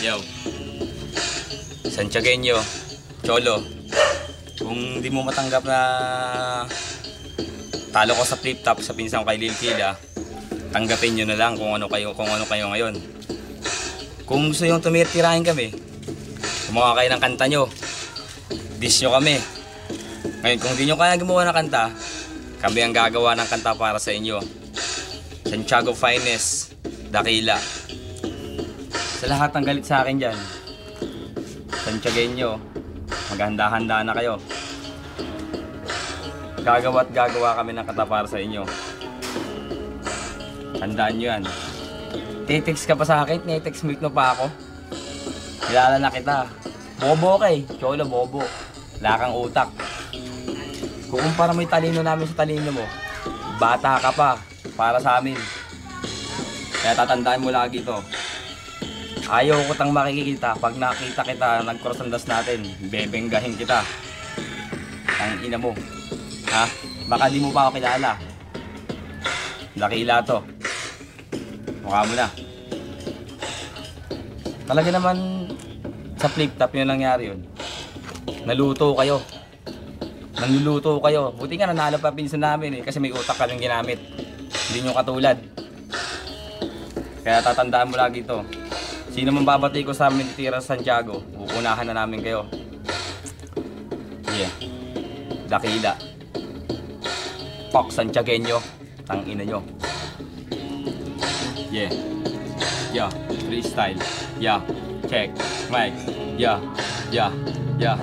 Yo, Santiagueño, Cholo, kung di mo matanggap na talo ko sa flip top sa pinsang kay Lil Kila, tanggapin nyo na lang kung ano kayo ngayon. Kung gusto yung tumitirahin kami, gumawa kayo ng kanta nyo, diss nyo kami. Ngayon, kung di nyo kaya gumawa ng kanta, kami ang gagawa ng kanta para sa inyo. Santiago Finest, Dakila. Sa lahat ng galit sa akin dyan, Santiagueño, maghanda-handa na kayo. Gagawa kami ng kanta para sa inyo. Tandaan nyo yan. Titext ka pa sa akin, titext mo pa ako. Kilala na kita. Bobo ka eh, Cholo, bobo. Wala kang utak. Kukumpara mo yung talino namin sa talino mo, bata ka pa para sa amin. Kaya tatandaan mo lagi to. Ayaw ko tang makikita. Pag nakita kita, nag-cross ang das natin, bebenggahin kita. Ang ina mo. Ha? Baka di mo pa ako kilala. Dakila to. Mukha mo na. Talaga naman sa flip top yun nangyari yun. Naluto kayo. Nanluluto kayo. Buti nga nanalo pa pinsan namin eh, kasi may utak kaming ginamit. Hindi nyo katulad. Kaya tatandaan mo lagi to. Sino man babati ko sa amin tira sa Santiago, uunahan na namin kayo. Yeah. Dakila. Fuck Santiagueño. Tang ina nyo. Yeah. Yeah. Freestyle. Yeah. Check. Mic. Yeah. Yeah. Yeah.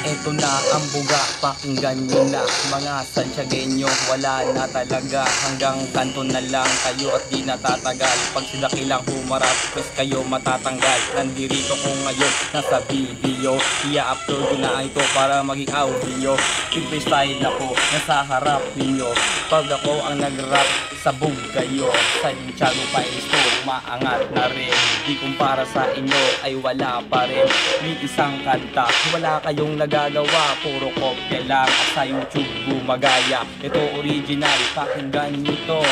Eto na ang buga, pakinggan nyo na mga Santiagueño, wala na talaga. Hanggang kanto na lang kayo at di natatagal. Pag sila kilang humarap, pues kayo matatanggal. Nandirito ko ngayon, nasa video, i-upload ko na ito para maging audio. Freestyle ako, nasa harap ninyo. Pag ako ang nag-rap, sabog kayo. Santiago Finest to, maangat na rin. Di kumpara sa inyo ay wala pa rin. May isang kanta, wala kayong nagagawa, puro kopya lang at sa YouTube gumagaya. Ito original, pakinggan nyo to.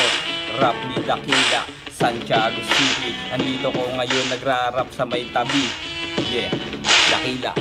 Rap ni Dakila, Santiago City. Andito ko ngayon nagrarap sa may tabi. Yeah, Dakila.